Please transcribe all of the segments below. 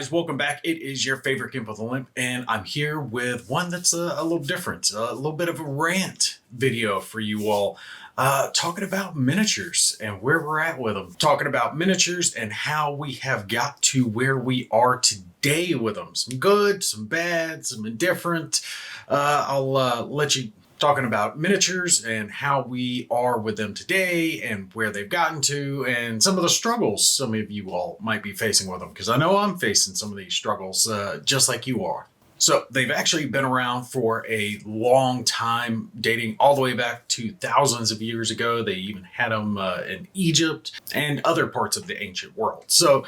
guys, welcome back. It is your favorite Gimp with a Limp, and I'm here with one that's a little different, a little bit of a rant video for you all, talking about miniatures and where we're at with them. Talking about miniatures and how we have got to where we are today with them. Some good, some bad, some indifferent. I'll let you talking about miniatures and how we are with them today and where they've gotten to and some of the struggles some of you all might be facing with them, because I know I'm facing some of these struggles just like you are. So they've actually been around for a long time, dating all the way back to thousands of years ago. They even had them in Egypt and other parts of the ancient world. So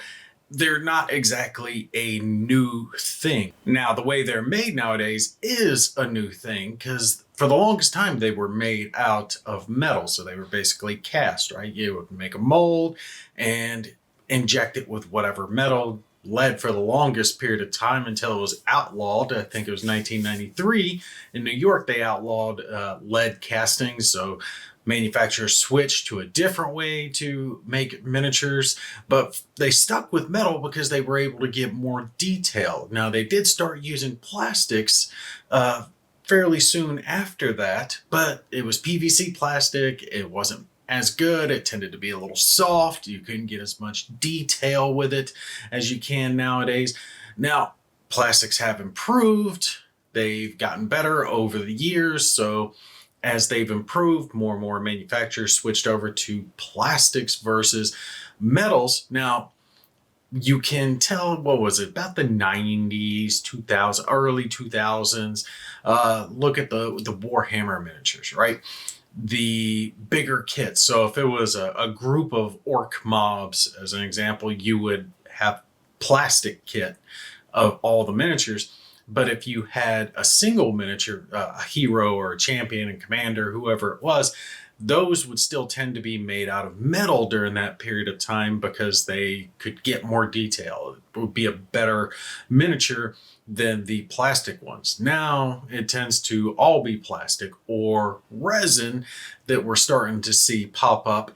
they're not exactly a new thing. Now, the way they're made nowadays is a new thing, because for the longest time they were made out of metal. So they were basically cast, right? You would make a mold and inject it with whatever metal. Lead for the longest period of time until it was outlawed. I think it was 1993 in New York. They outlawed lead castings. So manufacturers switched to a different way to make miniatures, but they stuck with metal because they were able to get more detail. Now, they did start using plastics fairly soon after that, but it was PVC plastic. It wasn't as good. It tended to be a little soft. You couldn't get as much detail with it as you can nowadays. Now, plastics have improved. They've gotten better over the years. So as they've improved, more and more manufacturers switched over to plastics versus metals. Now, you can tell, what was it, about the 90s, 2000, early 2000s. Look at the Warhammer miniatures, right? The bigger kits. So if it was a group of orc mobs, as an example, you would have plastic kit of all the miniatures. But if you had a single miniature, a hero or a champion and commander, whoever it was, those would still tend to be made out of metal during that period of time because they could get more detail. It would be a better miniature than the plastic ones. Now it tends to all be plastic or resin that we're starting to see pop up.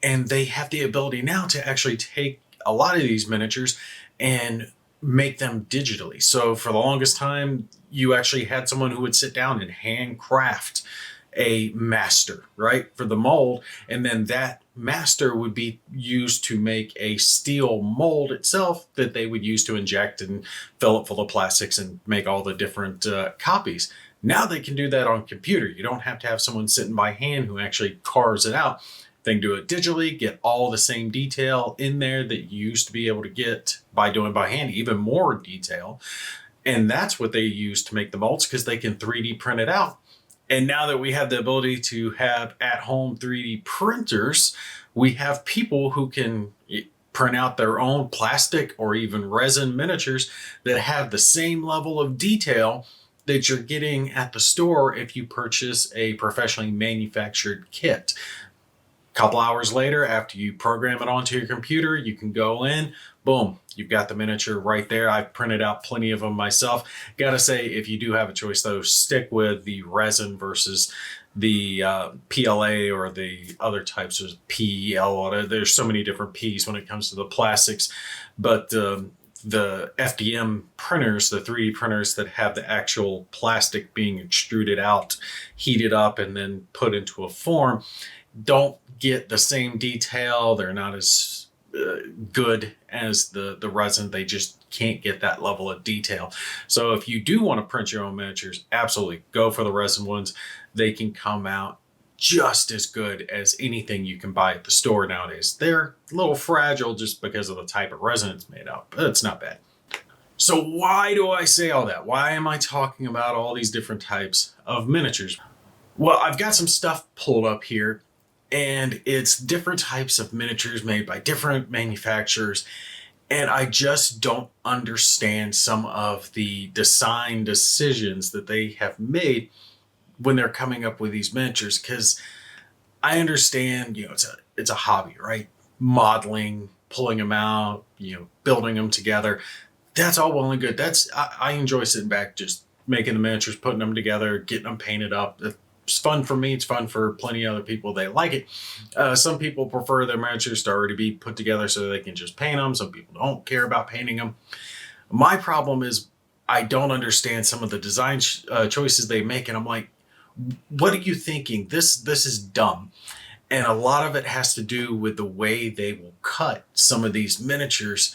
And they have the ability now to actually take a lot of these miniatures and make them digitally. So for the longest time, you actually had someone who would sit down and handcraft a master, right, for the mold, and then that master would be used to make a steel mold itself that they would use to inject and fill it full of plastics and make all the different copies. Now they can do that on computer. You don't have to have someone sitting by hand who actually carves it out. They can do it digitally, get all the same detail in there that you used to be able to get by doing by hand, even more detail. And that's what they use to make the molds, because they can 3D print it out. And now that we have the ability to have at-home 3D printers, we have people who can print out their own plastic or even resin miniatures that have the same level of detail that you're getting at the store if you purchase a professionally manufactured kit. A couple hours later, after you program it onto your computer, you can go in, boom, you've got the miniature right there. I've printed out plenty of them myself. Gotta say, if you do have a choice though, stick with the resin versus the PLA or the other types of PL. There's so many different Ps when it comes to the plastics, but the FDM printers, the 3D printers that have the actual plastic being extruded out, heated up, and then put into a form, don't get the same detail. They're not as good as the resin. They just can't get that level of detail. So if you do want to print your own miniatures, absolutely go for the resin ones. They can come out just as good as anything you can buy at the store nowadays. They're a little fragile just because of the type of resin it's made out, but it's not bad. So why do I say all that? Why am I talking about all these different types of miniatures? Well, I've got some stuff pulled up here, and it's different types of miniatures made by different manufacturers. And I just don't understand some of the design decisions that they have made when they're coming up with these miniatures. Because I understand, it's a hobby, right? Modeling, pulling them out, building them together. That's all well and good. I enjoy sitting back, just making the miniatures, putting them together, getting them painted up. It's fun for me. It's fun for plenty of other people. They like it. Some people prefer their miniatures to already be put together so they can just paint them. Some people don't care about painting them. My problem is I don't understand some of the design choices they make, and I'm like, what are you thinking? This is dumb. And a lot of it has to do with the way they will cut some of these miniatures.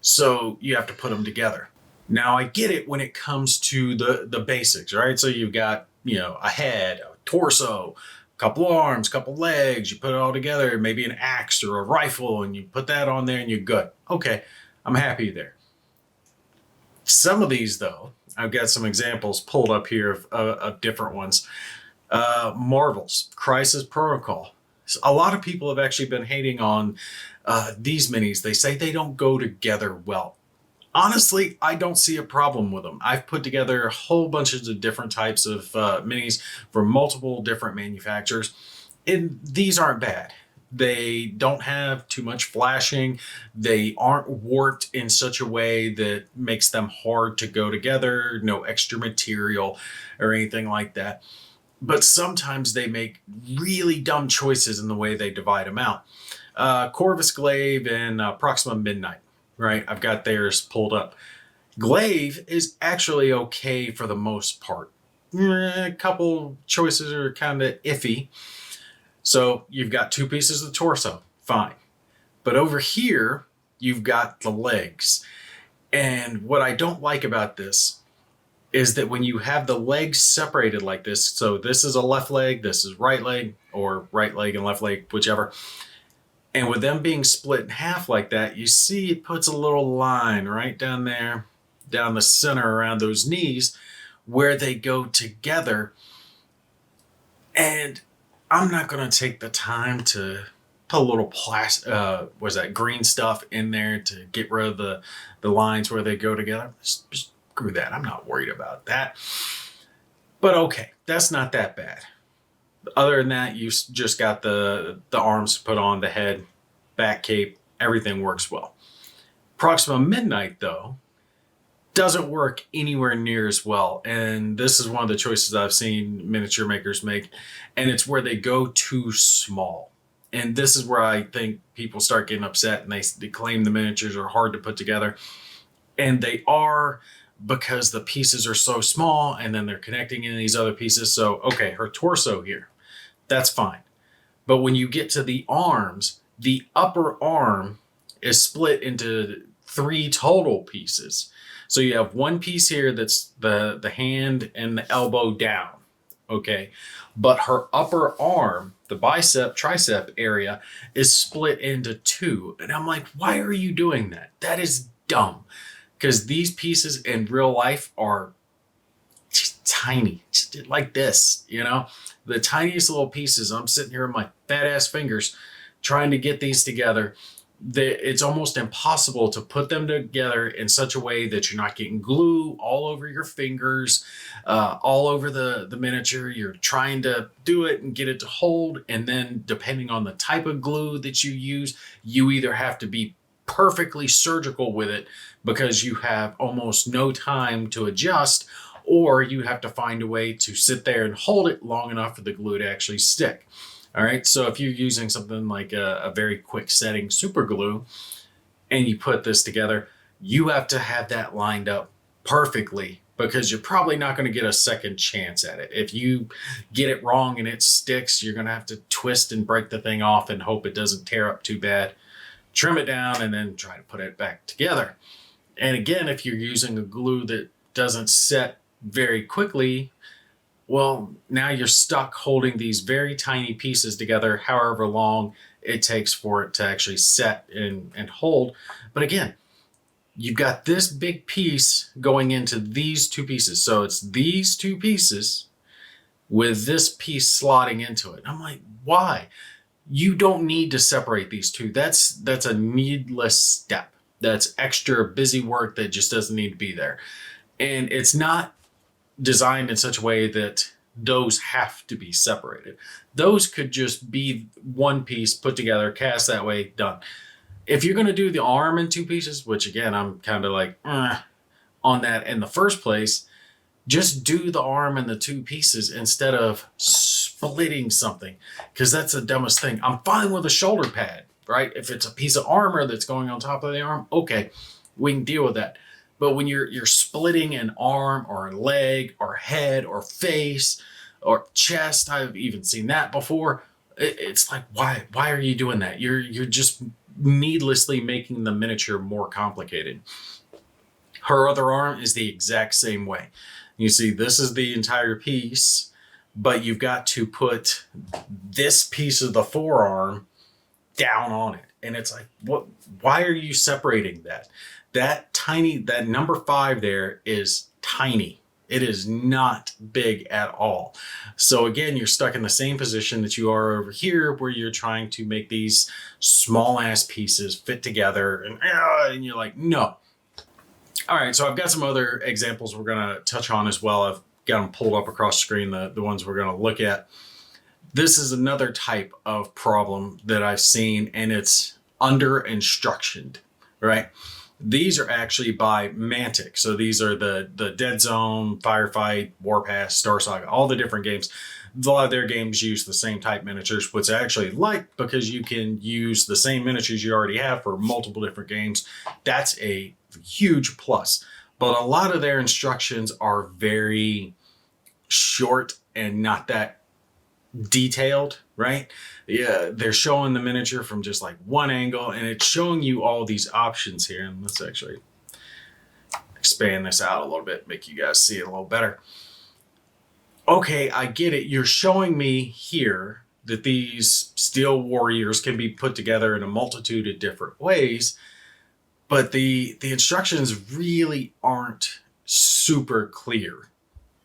So you have to put them together. Now I get it when it comes to the basics, right? So you've got, a head, a torso, a couple arms, a couple legs, you put it all together, maybe an axe or a rifle, and you put that on there and you're good. Okay, I'm happy there. Some of these though, I've got some examples pulled up here of different ones. Marvel's Crisis Protocol. A lot of people have actually been hating on these minis. They say they don't go together well. Honestly, I don't see a problem with them. I've put together a whole bunch of different types of minis from multiple different manufacturers, and these aren't bad. They don't have too much flashing. They aren't warped in such a way that makes them hard to go together. No extra material or anything like that. But sometimes they make really dumb choices in the way they divide them out. Corvus Glaive and Proxima Midnight, right? I've got theirs pulled up. Glaive is actually okay for the most part. A couple choices are kind of iffy. So you've got two pieces of the torso, fine. But over here, you've got the legs. And what I don't like about this is that when you have the legs separated like this, so this is a left leg, this is right leg, or right leg and left leg, whichever. And with them being split in half like that, you see it puts a little line right down there, down the center around those knees where they go together. And I'm not going to take the time to put a little green stuff in there to get rid of the lines where they go together. Just screw that. I'm not worried about that. But okay, that's not that bad. Other than that, you just got the arms put on, the head, back cape, everything works well. Proxima Midnight, though, doesn't work anywhere near as well. And this is one of the choices I've seen miniature makers make. And it's where they go too small. And this is where I think people start getting upset and they claim the miniatures are hard to put together. And they are, because the pieces are so small and then they're connecting in these other pieces. So, okay, her torso here, that's fine. But when you get to the arms, the upper arm is split into 3 total pieces. So you have one piece here that's the hand and the elbow down, okay? But her upper arm, the bicep, tricep area, is split into 2. And I'm like, why are you doing that? That is dumb. Because these pieces in real life are just tiny, just like this, the tiniest little pieces. I'm sitting here with my fat ass fingers trying to get these together. It's almost impossible to put them together in such a way that you're not getting glue all over your fingers, all over the miniature. You're trying to do it and get it to hold. And then depending on the type of glue that you use, you either have to be perfectly surgical with it because you have almost no time to adjust, or you have to find a way to sit there and hold it long enough for the glue to actually stick. All right, so if you're using something like a very quick setting super glue and you put this together, you have to have that lined up perfectly because you're probably not going to get a second chance at it. If you get it wrong and it sticks, you're going to have to twist and break the thing off and hope it doesn't tear up too bad. Trim it down and then try to put it back together. And again, if you're using a glue that doesn't set very quickly, well, now you're stuck holding these very tiny pieces together, however long it takes for it to actually set and hold. But again, you've got this big piece going into these 2 pieces. So it's these 2 pieces with this piece slotting into it. I'm like, why? You don't need to separate these 2. That's a needless step. That's extra busy work that just doesn't need to be there. And it's not designed in such a way that those have to be separated. Those could just be one piece put together, cast that way, done. If you're going to do the arm in 2 pieces, which again, I'm kind of like on that in the first place, Just do the arm and the two pieces instead of splitting something, because that's the dumbest thing. I'm fine with a shoulder pad, right? If it's a piece of armor that's going on top of the arm, okay, we can deal with that. But when you're splitting an arm or a leg or head or face or chest, I've even seen that before. It's like, why are you doing that? You're just needlessly making the miniature more complicated. Her other arm is the exact same way. You see, this is the entire piece, but you've got to put this piece of the forearm down on it. And it's like, what? Why are you separating that? That number 5 there is tiny. It is not big at all. So again, you're stuck in the same position that you are over here, where you're trying to make these small ass pieces fit together, and you're like, no. All right, so I've got some other examples we're going to touch on as well. I've got them pulled up across the screen, the ones we're going to look at. This is another type of problem that I've seen, and it's under instructioned, right? These are actually by Mantic. So these are the Dead Zone, Firefight, Warpath, Star Saga, all the different games. A lot of their games use the same type miniatures, which I actually like, because you can use the same miniatures you already have for multiple different games. That's a huge plus. But a lot of their instructions are very short and not that detailed, right? Yeah, they're showing the miniature from just like one angle, and it's showing you all these options here. And let's actually expand this out a little bit, make you guys see it a little better. Okay, I get it. You're showing me here that these steel warriors can be put together in a multitude of different ways, but the instructions really aren't super clear,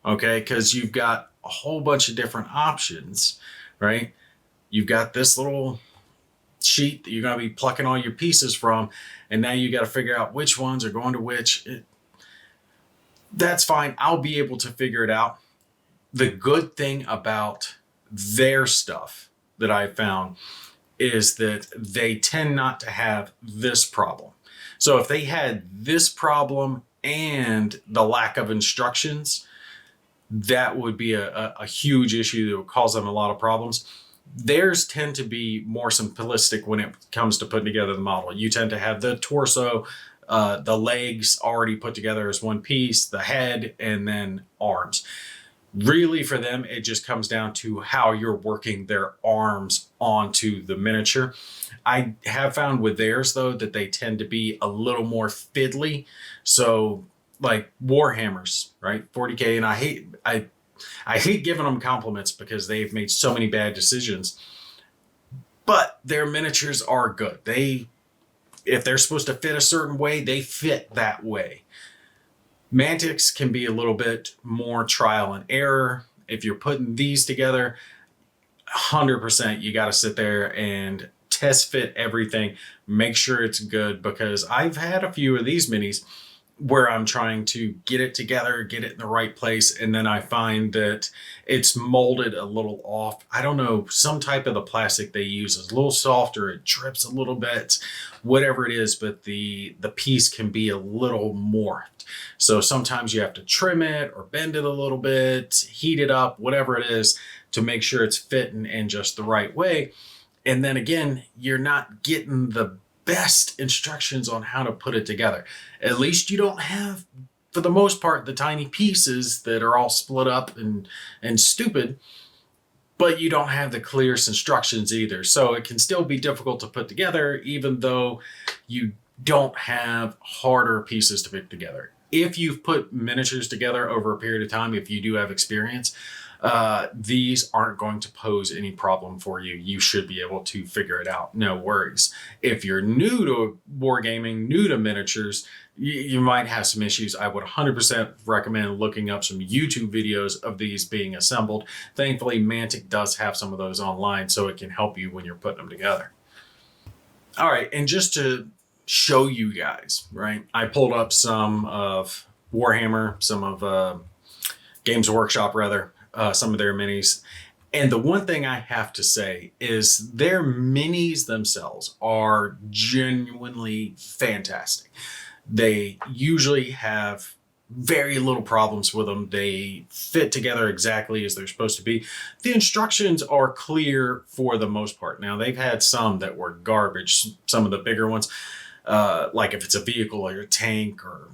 okay? Because you've got a whole bunch of different options, right? You've got this little sheet that you're going to be plucking all your pieces from, and now you got to figure out which ones are going to which. That's fine. I'll be able to figure it out. The good thing about their stuff that I found is that they tend not to have this problem. So if they had this problem and the lack of instructions, that would be a huge issue that would cause them a lot of problems. Theirs tend to be more simplistic when it comes to putting together the model. You tend to have the torso, the legs already put together as one piece, the head, and then arms. Really, for them, it just comes down to how you're working their arms onto the miniature. I have found with theirs, though, that they tend to be a little more fiddly. So, like Warhammers, right? 40K, and I hate giving them compliments because they've made so many bad decisions. But their miniatures are good. If they're supposed to fit a certain way, they fit that way. Mantics can be a little bit more trial and error. If you're putting these together, 100% you got to sit there and test fit everything. Make sure it's good, because I've had a few of these minis where I'm trying to get it together, get it in the right place, and then I find that it's molded a little off. I don't know, some type of the plastic they use is a little softer, it drips a little bit, whatever it is, but the piece can be a little morphed. So sometimes you have to trim it or bend it a little bit, heat it up, whatever it is, to make sure it's fitting in just the right way. And then again, you're not getting the best instructions on how to put it together. At least you don't have, for the most part, the tiny pieces that are all split up and stupid, but you don't have the clearest instructions either. So it can still be difficult to put together, even though you don't have harder pieces to put together. If you've put miniatures together over a period of time, if you do have experience, these aren't going to pose any problem for you. You should be able to figure it out. No worries. If you're new to wargaming, new to miniatures, you might have some issues. I would 100% recommend looking up some YouTube videos of these being assembled. Thankfully, Mantic does have some of those online, so it can help you when you're putting them together. All right, and just to show you guys, right, I pulled up some of Warhammer, some of Games Workshop, rather, some of their minis. And the one thing I have to say is their minis themselves are genuinely fantastic. They usually have very little problems with them. They fit together exactly as they're supposed to be. The instructions are clear for the most part. Now, they've had some that were garbage, some of the bigger ones, like if it's a vehicle or a tank or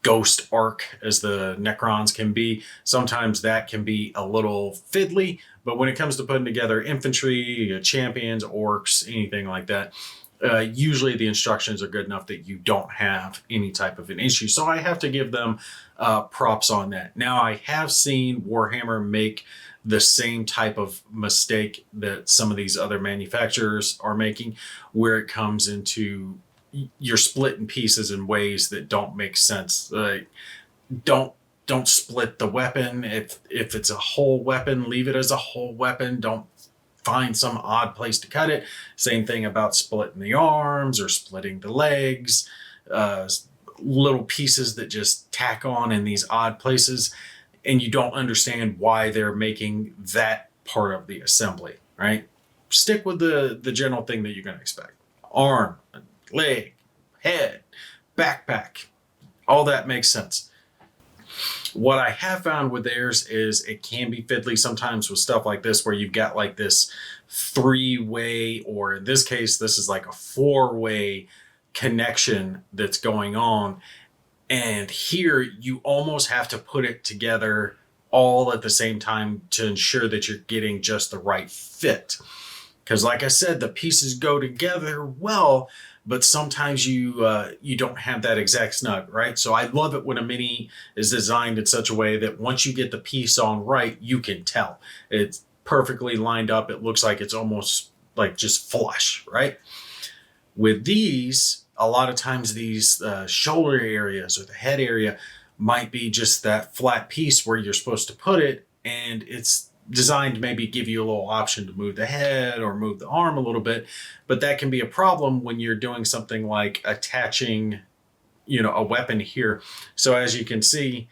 ghost arc as the Necrons can be. Sometimes that can be a little fiddly, but when it comes to putting together infantry, champions, orcs, anything like that, usually the instructions are good enough that you don't have any type of an issue. So I have to give them props on that. Now, I have seen Warhammer make the same type of mistake that some of these other manufacturers are making, where it comes into you're split in pieces in ways that don't make sense. Don't don't split the weapon. If it's a whole weapon, leave it as a whole weapon. Don't find some odd place to cut it. Same thing about splitting the arms or splitting the legs. Little pieces that just tack on in these odd places, and you don't understand why they're making that part of the assembly, right? Stick with the general thing that you're going to expect. Arm, leg, head, backpack, all that makes sense. What I have found with theirs is it can be fiddly sometimes with stuff like this, where you've got like this 3-way, or in this case, this is like a 4-way connection that's going on. And here you almost have to put it together all at the same time to ensure that you're getting just the right fit. Because like I said, the pieces go together well, but sometimes you don't have that exact snug, right? So I love it when a mini is designed in such a way that once you get the piece on right, you can tell. It's perfectly lined up. It looks like it's almost like just flush, right? With these, a lot of times these shoulder areas or the head area might be just that flat piece where you're supposed to put it, and it's designed to maybe give you a little option to move the head or move the arm a little bit, but that can be a problem when you're doing something like attaching, a weapon here. So as you can see,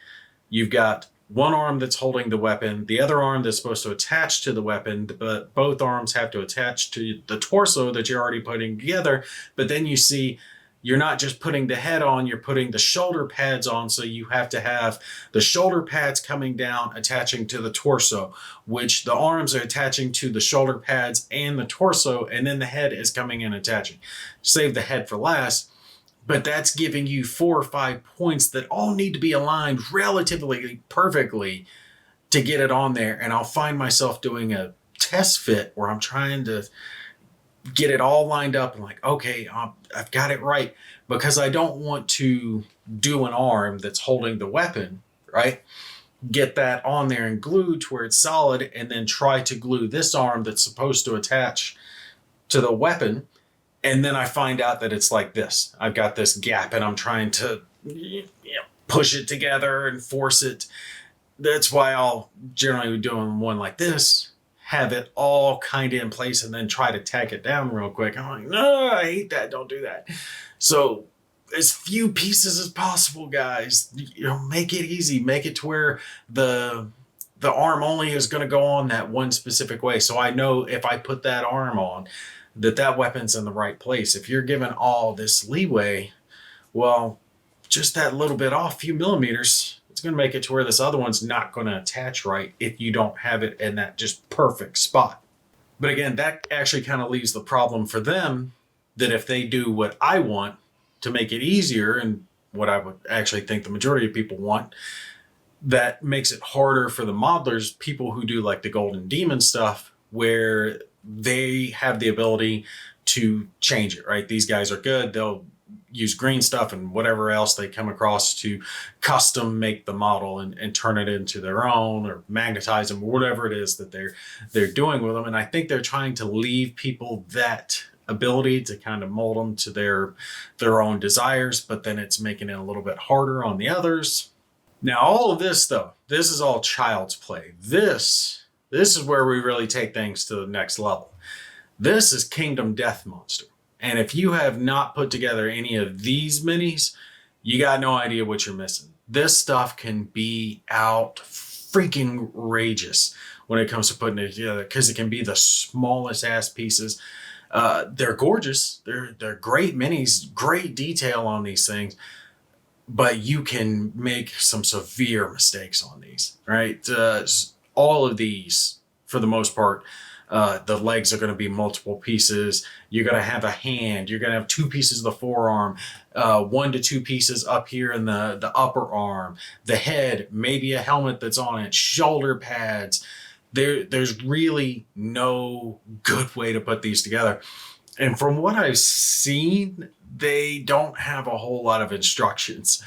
you've got one arm that's holding the weapon, the other arm that's supposed to attach to the weapon, but both arms have to attach to the torso that you're already putting together. But then you see you're not just putting the head on, you're putting the shoulder pads on. So you have to have the shoulder pads coming down, attaching to the torso, which the arms are attaching to the shoulder pads and the torso, and then the head is coming in attaching. Save the head for last, but that's giving you 4 or 5 points that all need to be aligned relatively perfectly to get it on there. And I'll find myself doing a test fit where I'm trying to get it all lined up and like, okay, I've got it right, because I don't want to do an arm that's holding the weapon, right? Get that on there and glue to where it's solid, and then try to glue this arm that's supposed to attach to the weapon. And then I find out that it's like this. I've got this gap and I'm trying to push it together and force it. That's why I'll generally be doing one like this, have it all kind of in place, and then try to tack it down real quick. I'm like, no, I hate that. Don't do that. So as few pieces as possible, guys. Make it easy. Make it to where the arm only is going to go on that one specific way. So I know if I put that arm on, that weapon's in the right place. If you're given all this leeway, well, just that little bit off, few millimeters, it's going to make it to where this other one's not going to attach right if you don't have it in that just perfect spot. But again, that actually kind of leaves the problem for them, that if they do what I want to make it easier, and what I would actually think the majority of people want, that makes it harder for the modelers, people who do like the Golden Demon stuff, where they have the ability to change it, right? These guys are good. They'll use green stuff and whatever else they come across to custom make the model and turn it into their own, or magnetize them, or whatever it is that they're doing with them. And I think they're trying to leave people that ability to kind of mold them to their own desires, but then it's making it a little bit harder on the others. Now, all of this though, this is all child's play. This is where we really take things to the next level. This is Kingdom Death Monster. And if you have not put together any of these minis, you got no idea what you're missing. This stuff can be out freaking outrageous when it comes to putting it together, because it can be the smallest ass pieces. They're gorgeous. They're great minis, great detail on these things. but you can make some severe mistakes on these, right? All of these, for the most part, the legs are going to be multiple pieces. You're going to have a hand. You're going to have two pieces of the forearm, 1 to 2 pieces up here in the upper arm, the head, maybe a helmet that's on it, shoulder pads. There's really no good way to put these together. And from what I've seen, they don't have a whole lot of instructions.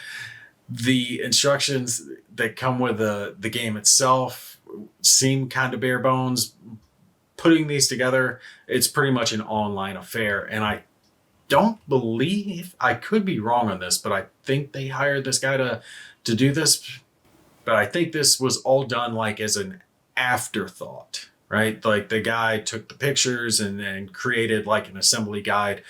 The instructions that come with the game itself seem kind of bare bones. Putting these together, it's pretty much an online affair. And I don't believe, I could be wrong on this, but I think they hired this guy to do this. But I think this was all done like as an afterthought, right? Like the guy took the pictures and created like an assembly guide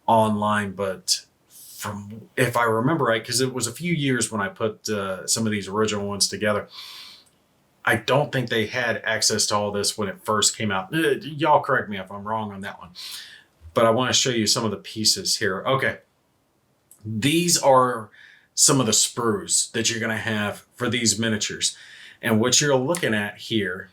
online. But from, if I remember right, because it was a few years when I put some of these original ones together, I don't think they had access to all this when it first came out. Y'all correct me if I'm wrong on that one. But I want to show you some of the pieces here. Okay. These are some of the sprues that you're going to have for these miniatures. And what you're looking at here.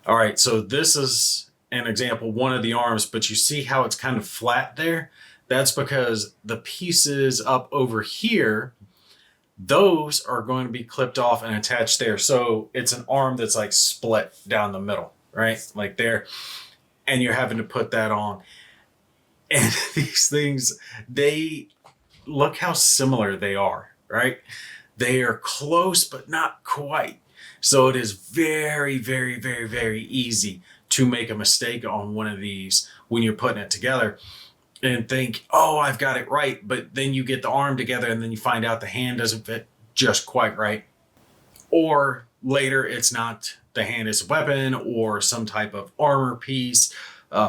All right. So this is an example, one of the arms, but you see how it's kind of flat there? That's because the pieces up over here, those are going to be clipped off and attached there. So it's an arm that's like split down the middle, right? Like there. And you're having to put that on. And these things, they look how similar they are, right? They are close, but not quite. So it is very, very, very, very easy to make a mistake on one of these when you're putting it together and think, oh, I've got it right. But then you get the arm together and then you find out the hand doesn't fit just quite right. Or later, it's not the hand is a weapon or some type of armor piece,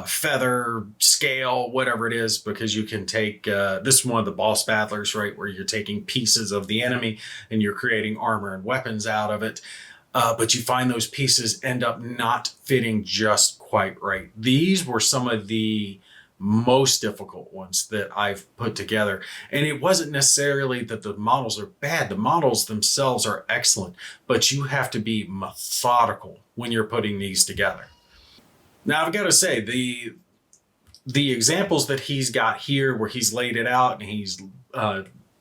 feather, scale, whatever it is, because you can take, this is one of the boss battlers, right, where you're taking pieces of the enemy and you're creating armor and weapons out of it. But you find those pieces end up not fitting just quite right. These were some of the most difficult ones that I've put together. And it wasn't necessarily that the models are bad. The models themselves are excellent, but you have to be methodical when you're putting these together. Now, I've got to say, the examples that he's got here where he's laid it out and he's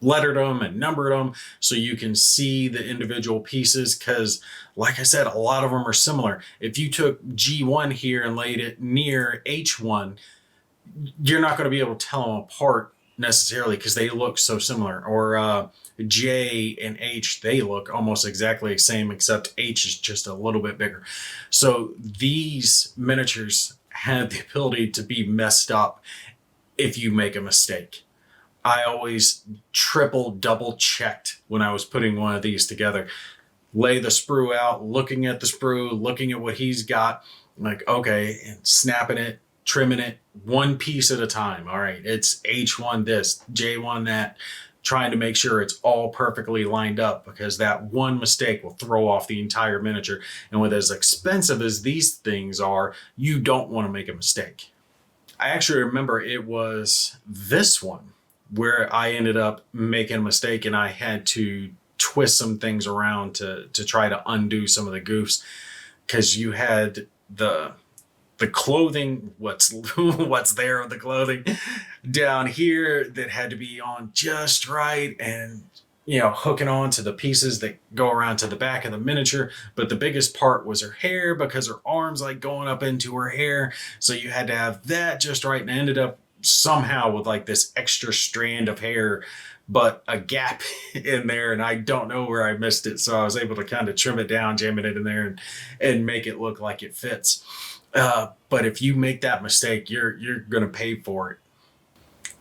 lettered them and numbered them so you can see the individual pieces, because like I said, a lot of them are similar. If you took G1 here and laid it near H1, you're not going to be able to tell them apart necessarily because they look so similar. Or J and H, they look almost exactly the same, except H is just a little bit bigger. So these miniatures have the ability to be messed up if you make a mistake. I always triple, double checked when I was putting one of these together. Lay the sprue out, looking at the sprue, looking at what he's got, like, okay, and snapping it, trimming it one piece at a time. All right, it's H1 this, J1 that, trying to make sure it's all perfectly lined up, because that one mistake will throw off the entire miniature. And with as expensive as these things are, you don't want to make a mistake. I actually remember it was this one where I ended up making a mistake and I had to twist some things around to try to undo some of the goofs, because you had the clothing, what's there of the clothing down here that had to be on just right, and hooking on to the pieces that go around to the back of the miniature. But the biggest part was her hair, because her arms like going up into her hair, so you had to have that just right. And I ended up somehow with like this extra strand of hair but a gap in there, and I don't know where I missed it, so I was able to kind of trim it down, jam it in there, and make it look like it fits. But if you make that mistake, you're going to pay for it.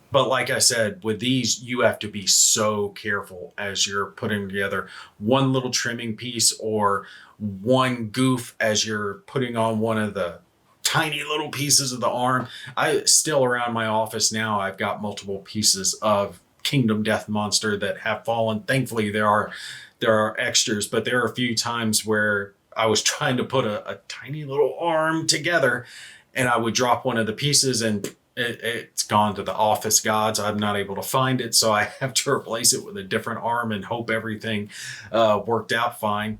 But like I said, with these, you have to be so careful as you're putting together one little trimming piece or one goof as you're putting on one of the tiny little pieces of the arm. I still, around my office now, I've got multiple pieces of Kingdom Death Monster that have fallen. Thankfully, there are extras, but there are a few times where I was trying to put a tiny little arm together and I would drop one of the pieces and It's gone to the office gods. I'm not able to find it, so I have to replace it with a different arm and hope everything worked out fine.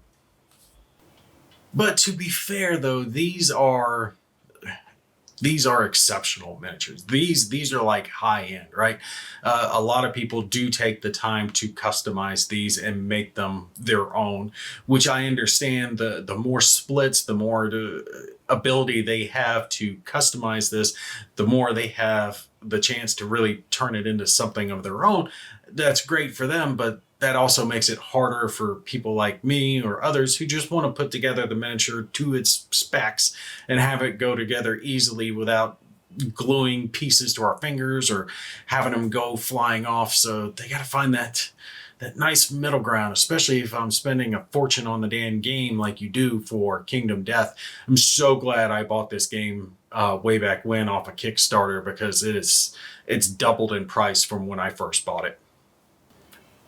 But to be fair, though, these are exceptional miniatures. These are like high end, right? A lot of people do take the time to customize these and make them their own, which I understand. The more splits, the more ability they have to customize this, the more they have the chance to really turn it into something of their own. That's great for them, but that also makes it harder for people like me or others who just want to put together the miniature to its specs and have it go together easily without gluing pieces to our fingers or having them go flying off. So they got to find that nice middle ground, especially if I'm spending a fortune on the damn game like you do for Kingdom Death. I'm so glad I bought this game way back when off a Kickstarter, because it's doubled in price from when I first bought it.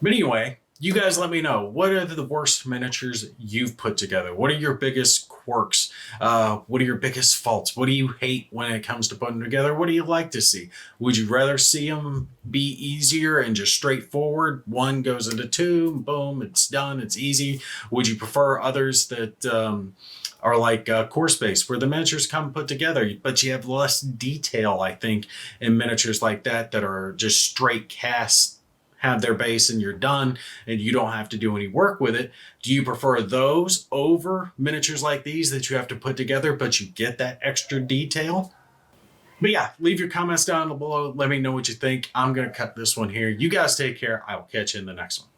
But anyway, you guys let me know, what are the worst miniatures you've put together? What are your biggest quirks? What are your biggest faults? What do you hate when it comes to putting them together? What do you like to see? Would you rather see them be easier and just straightforward? One goes into two, boom, it's done, it's easy. Would you prefer others that are like course based, where the miniatures come put together, but you have less detail, I think, in miniatures like that are just straight cast, have their base and you're done and you don't have to do any work with it? Do you prefer those over miniatures like these that you have to put together, but you get that extra detail? But yeah, leave your comments down below. Let me know what you think. I'm going to cut this one here. You guys take care. I will catch you in the next one.